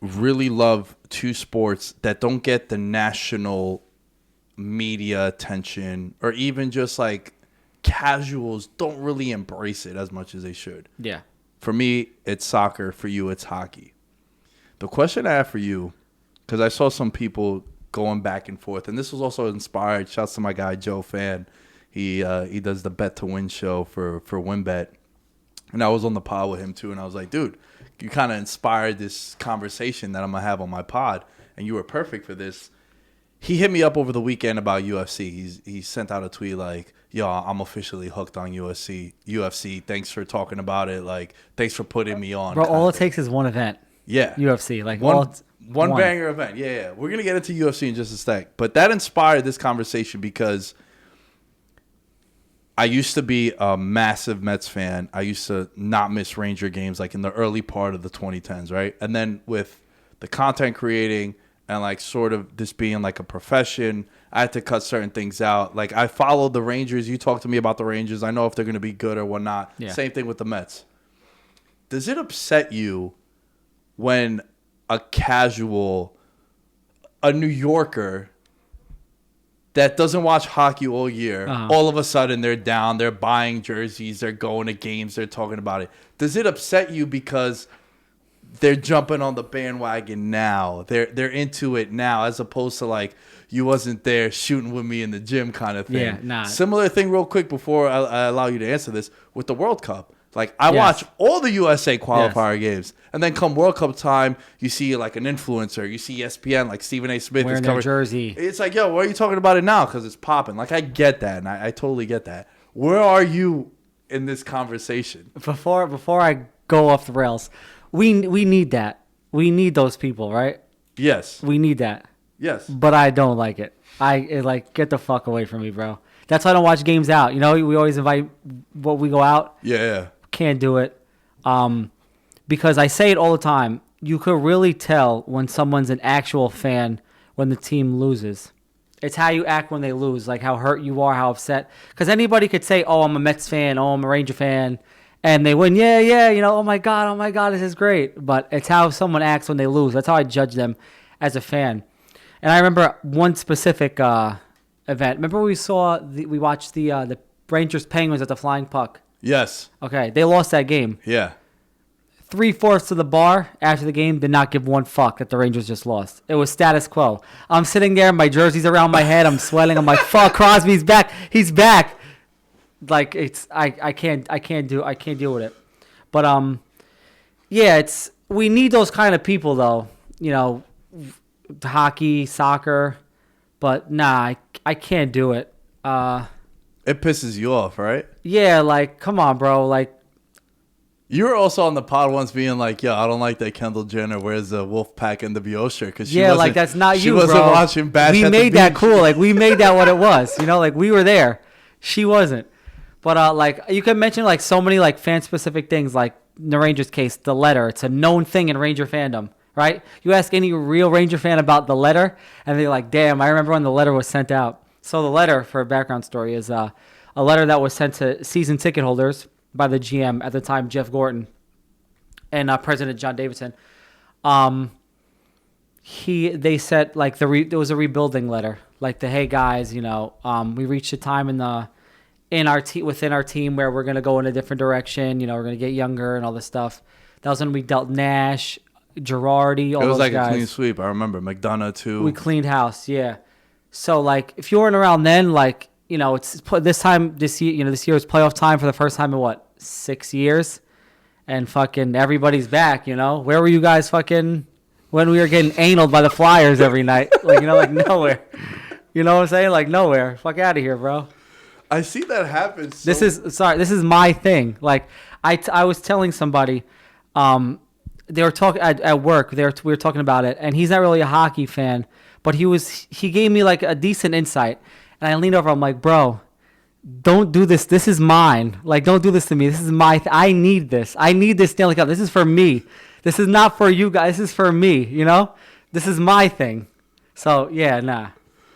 really love two sports that don't get the national media attention, or even just like casuals don't really embrace it as much as they should. Yeah. For me, it's soccer. For you, it's hockey. The question I have for you, because I saw some people going back and forth, and this was also inspired. Shouts to my guy Joe Fan. He does the Bet to Win show for WinBet, and I was on the pod with him too. And I was like, dude, you kind of inspired this conversation that I'm gonna have on my pod, and you were perfect for this. He hit me up over the weekend about UFC. He sent out a tweet like, yo, I'm officially hooked on UFC. Thanks for talking about it. Like, thanks for putting me on. Bro, all it takes is one event. Yeah. UFC. Like one banger event. Yeah. We're going to get into UFC in just a sec. But that inspired this conversation because I used to be a massive Mets fan. I used to not miss Ranger games like in the early part of the 2010s, right? And then with the content creating and like sort of this being like a profession, I had to cut certain things out. Like I followed the Rangers. You talked to me about the Rangers. I know if they're going to be good or whatnot. Yeah. Same thing with the Mets. Does it upset you when a casual, a New Yorker that doesn't watch hockey all year, all of a sudden they're down, they're buying jerseys, they're going to games, they're talking about it? Does it upset you because they're jumping on the bandwagon now? They're into it now, as opposed to like you wasn't there shooting with me in the gym kind of thing. Yeah, nah. Similar thing real quick before I allow you to answer this with the World Cup. Like I watch all the USA qualifier games, and then come World Cup time, you see like an influencer, you see ESPN like Stephen A. Smith wearing their jersey. It's like, yo, why are you talking about it now? Because it's popping. Like I get that, and I totally get that. Where are you in this conversation? Before I go off the rails, we need that. We need those people, right? Yes. We need that. Yes. But I don't like it. Like, get the fuck away from me, bro. That's why I don't watch games out. You know, we always invite what we go out. Yeah. Can't do it. Because I say it all the time. You could really tell when someone's an actual fan when the team loses. It's how you act when they lose, like how hurt you are, how upset. Because anybody could say, oh, I'm a Mets fan, oh, I'm a Ranger fan, and they win, yeah, you know, oh my God, this is great. But it's how someone acts when they lose. That's how I judge them as a fan. And I remember one specific event. Remember we watched the Rangers Penguins at the Flying Puck? Yes. Okay, they lost that game. Yeah. 3/4 of the bar after the game did not give one fuck that the Rangers just lost. It was status quo. I'm sitting there, my jersey's around my head, I'm sweating. I'm like, fuck, Crosby's back. He's back. Like it's I can't deal with it. But yeah, we need those kind of people though. You know, hockey, soccer, but nah, I can't do it. It pisses you off, right? Yeah, like come on, bro, like. You were also on the pod once being like, yo, I don't like that Kendall Jenner wears the Wolfpack NWO shirt because like that's not you, bro. She wasn't watching Bash We at made the that beach. cool. Like we made that what it was. You know, like we were there. She wasn't. But like you can mention like so many like fan specific things. Like in the Rangers case, the letter. It's a known thing in Ranger fandom, right? You ask any real Ranger fan about the letter, and they're like, damn, I remember when the letter was sent out. So the letter, for a background story, is a letter that was sent to season ticket holders by the GM at the time, Jeff Gorton, and President John Davidson. They said like there was a rebuilding letter, like hey guys, you know, we reached a time within our team where we're gonna go in a different direction. You know, we're gonna get younger and all this stuff. That was when we dealt Nash, Girardi, all those guys. It was like a clean sweep. I remember McDonough too. We cleaned house, yeah. So like if you weren't around then, like you know, it's this year. You know, this year is playoff time for the first time in 6 years. And fucking everybody's back, you know? Where were you guys fucking when we were getting analed by the Flyers every night? Like, you know, like nowhere. You know what I'm saying? Like nowhere. Fuck out of here, bro. I see that happen. This is my thing. Like I was telling somebody, they were talking at work. We were talking about it, and he's not really a hockey fan, but he gave me like a decent insight. And I leaned over, I'm like, bro, don't do this. This is mine. Like, don't do this to me. This is I need this. I need this Stanley Cup. This is for me. This is not for you guys. This is for me, you know? This is my thing. So, yeah, nah.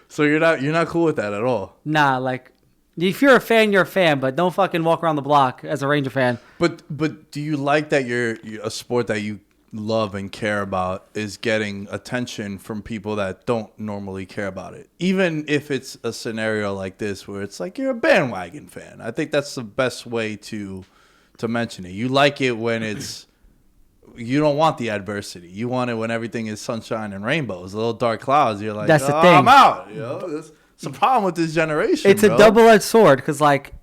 So you're not cool with that at all? Nah, like, if you're a fan, you're a fan, but don't fucking walk around the block as a Ranger fan. But do you like that you're a sport that you love and care about is getting attention from people that don't normally care about it. Even if it's a scenario like this where it's like you're a bandwagon fan. I think that's the best way to mention it. You like it when it's you don't want the adversity. You want it when everything is sunshine and rainbows. The little dark clouds, you're like, That's the oh, thing. I'm out. You know, it's a problem with this generation. It's bro. a double-edged sword because, like,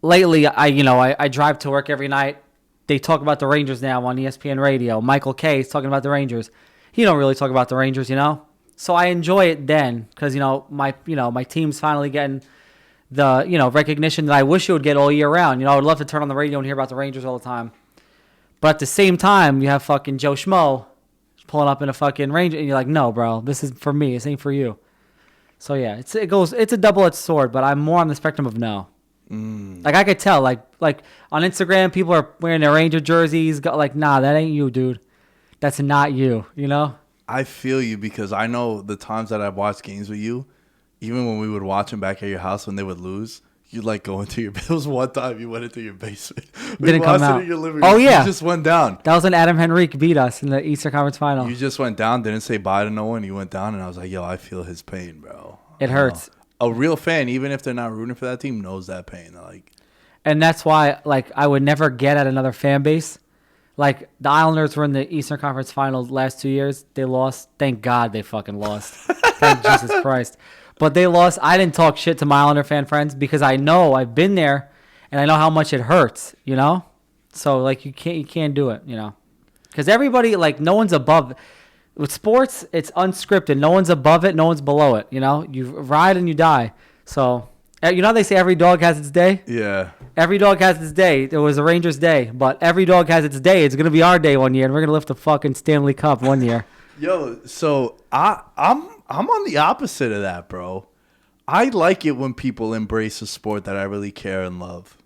lately, I drive to work every night. They talk about the Rangers now on ESPN Radio. Michael Kay is talking about the Rangers. He don't really talk about the Rangers, you know. So I enjoy it then because my team's finally getting the recognition that I wish it would get all year round. You know, I would love to turn on the radio and hear about the Rangers all the time. But at the same time, you have fucking Joe Schmo pulling up in a fucking Ranger, and you're like, no, bro, this is for me. This ain't for you. So yeah, it's a double-edged sword, but I'm more on the spectrum of no. Like I could tell, like on Instagram, people are wearing their Ranger jerseys. Like, nah, that ain't you, dude. That's not you. You know. I feel you because I know the times that I've watched games with you, even when we would watch them back at your house when they would lose, you'd like go into your. There was one time you went into your basement. Didn't come out. In your living room. Oh yeah, you just went down. That was when Adam Henrique beat us in the Eastern Conference Final. You just went down, didn't say bye to no one. You went down, and I was like, yo, I feel his pain, bro. It hurts. A real fan, even if they're not rooting for that team, knows that pain. And that's why, like, I would never get at another fan base. Like, the Islanders were in the Eastern Conference Finals last 2 years. They lost. Thank God they fucking lost. Thank Jesus Christ. But they lost. I didn't talk shit to my Islander fan friends because I know I've been there and I know how much it hurts, you know? So, like, you can't do it, you know? Because everybody, like, no one's above. With sports, it's unscripted. No one's above it. No one's below it. You know, you ride and you die. So, you know how they say every dog has its day? Yeah. Every dog has its day. It was a Rangers day, but every dog has its day. It's gonna be our day one year, and we're gonna lift the fucking Stanley Cup one year. Yo, so I'm on the opposite of that, bro. I like it when people embrace a sport that I really care and love.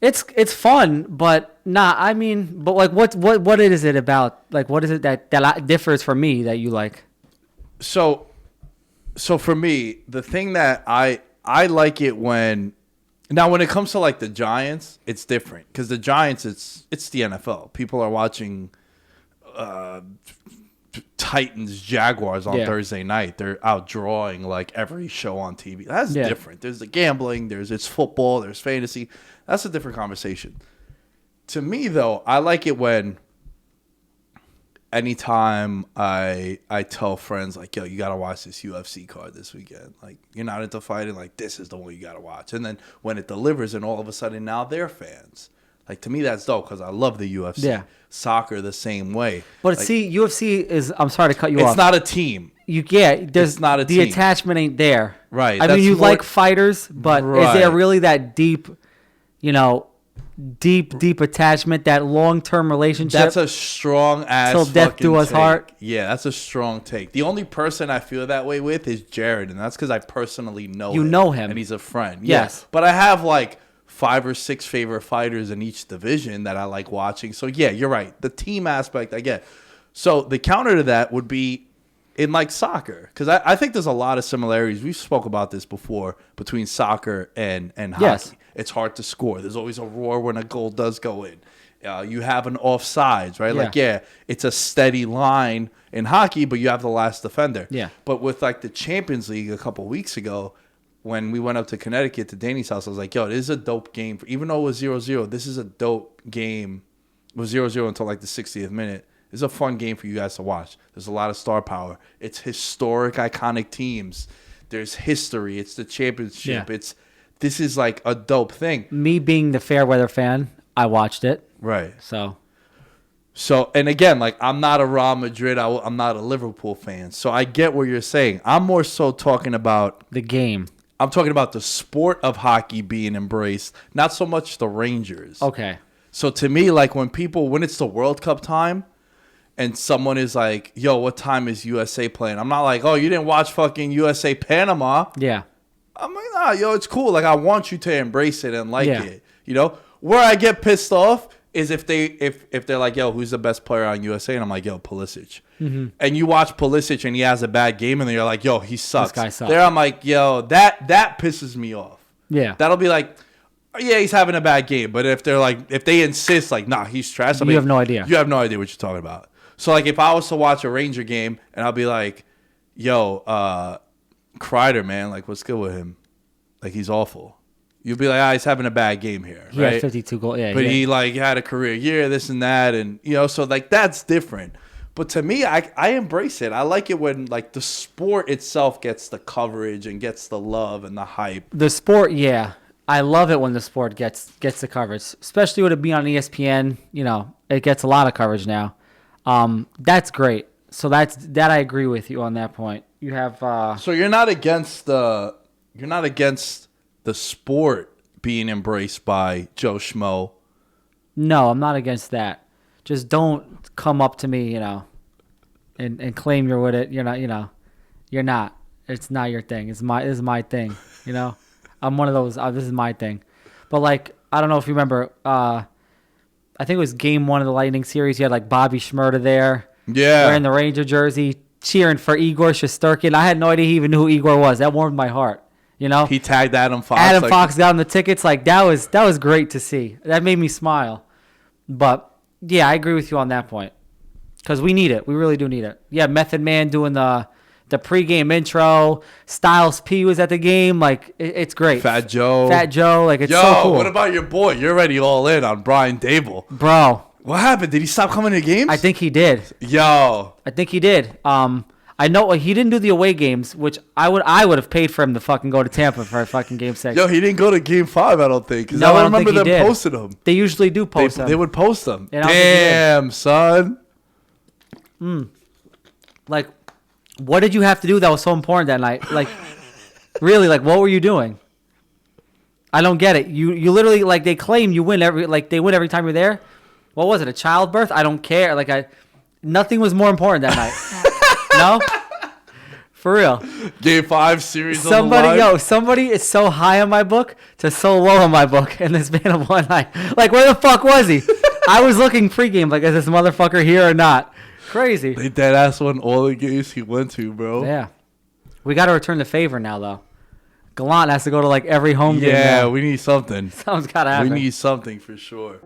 It's fun, but but like what is it about? Like what is it that differs from me that you like? So for me, the thing that I like it when it comes to like the Giants, it's different because the Giants it's the NFL. People are watching Titans Jaguars on Thursday night. They're out drawing like every show on TV. That's different. There's the gambling, it's football, there's fantasy. That's a different conversation. To me though, I like it when anytime I tell friends like, yo, you gotta watch this UFC card this weekend. Like, you're not into fighting, like this is the one you gotta watch. And then when it delivers and all of a sudden now they're fans. Like, to me, that's dope because I love the UFC. Yeah. Soccer the same way. But like, see, UFC is, I'm sorry to cut you off. It's not a team. There's not a the team. attachment ain't there. Right. I mean, you like fighters, but is there really that deep, deep attachment, that long-term relationship? That's a strong ass till death do us part. Yeah, that's a strong take. The only person I feel that way with is Jared, and that's because I personally know him. You know him. And he's a friend. Yes. Yeah. But I have like 5 or 6 favorite fighters in each division that I like watching. So yeah, you're right. The team aspect I get. So the counter to that would be in like soccer, because I think there's a lot of similarities. We spoke about this before between soccer and hockey. Yes. It's hard to score. There's always a roar when a goal does go in. You have an offsides, right? Like, it's a steady line in hockey, but you have the last defender. Yeah. But with like the Champions League a couple weeks ago, when we went up to Connecticut to Danny's house, I was like, yo, this is a dope game. Even though it was 0-0, this is a dope game. It was 0-0 until like the 60th minute. It's a fun game for you guys to watch. There's a lot of star power. It's historic, iconic teams. There's history. It's the championship. Yeah. This is like a dope thing. Me being the fair weather fan, I watched it. Right. So, and again, like, I'm not a Real Madrid. I'm not a Liverpool fan. So I get what you're saying. I'm more so talking about the game. I'm talking about the sport of hockey being embraced, not so much the Rangers. Okay. So to me, like when it's the World Cup time and someone is like, yo, what time is USA playing? I'm not like, oh, you didn't watch fucking USA Panama. Yeah. I'm like, nah, yo, it's cool. Like, I want you to embrace it and like it. Where I get pissed off is if they're like, yo, who's the best player on USA? And I'm like, yo, Pulisic. Mm-hmm. And you watch Pulisic and he has a bad game and then you're like, yo, he sucks. This guy sucks. There I'm like, yo, that pisses me off. Yeah. That'll be like, yeah, he's having a bad game. But if they insist, like, nah, he's trash. You have no idea. You have no idea what you're talking about. So, like, if I was to watch a Ranger game and I'll be like, yo, Kreider, man, like, what's good with him? Like, he's awful. You'd be like, he's having a bad game here. He right? had 52 goals. Yeah, but he, like, had a career year, this and that. And, so, like, that's different. But to me, I embrace it. I like it when, like, the sport itself gets the coverage and gets the love and the hype. The sport, yeah. I love it when the sport gets the coverage, especially with it being on ESPN. It gets a lot of coverage now. That's great. So that I agree with you on that point. You have So you're not against the sport being embraced by Joe Schmo. No, I'm not against that. Just don't come up to me, and claim you're with it. You're not, you're not. It's not your thing. This is my thing. I'm one of those. This is my thing. But like, I don't know if you remember. I think it was Game 1 of the Lightning series. You had like Bobby Shmurda there. Yeah. Wearing the Ranger jersey, cheering for Igor Shesterkin. I had no idea he even knew who Igor was. That warmed my heart. He tagged Adam Fox. Adam Fox got him the tickets. Like that was great to see. That made me smile. But yeah, I agree with you on that point. Because we need it. We really do need it. Yeah, Method Man doing the pregame intro. Styles P was at the game. Like, it's great. Fat Joe. Like, it's so cool. What about your boy? You're already all in on Brian Dable. Bro. What happened? Did he stop coming to games? I think he did. Yo. I think he did. I know he didn't do the away games, which I would have paid for him to fucking go to Tampa for a fucking game 6. Yo, he didn't go to game 5, I don't think. Because No, I remember them posting him. They usually do post them. They would post them. Damn, son. Like, what did you have to do that was so important that night? Like, really, like, what were you doing? I don't get it. You literally, like, they claim you win they win every time you're there. What was it, a childbirth? I don't care. Like, nothing was more important that night. No? For real. Game 5 series on the line. Somebody is so high on my book to so low on my book in this span of one night. Like, where the fuck was he? I was looking pregame, like, is this motherfucker here or not? Crazy. They dead ass won all the games he went to, bro. Yeah. We got to return the favor now, though. Gallant has to go to, like, every home game. Yeah, now. we need something. Something's got to happen. We need something for sure.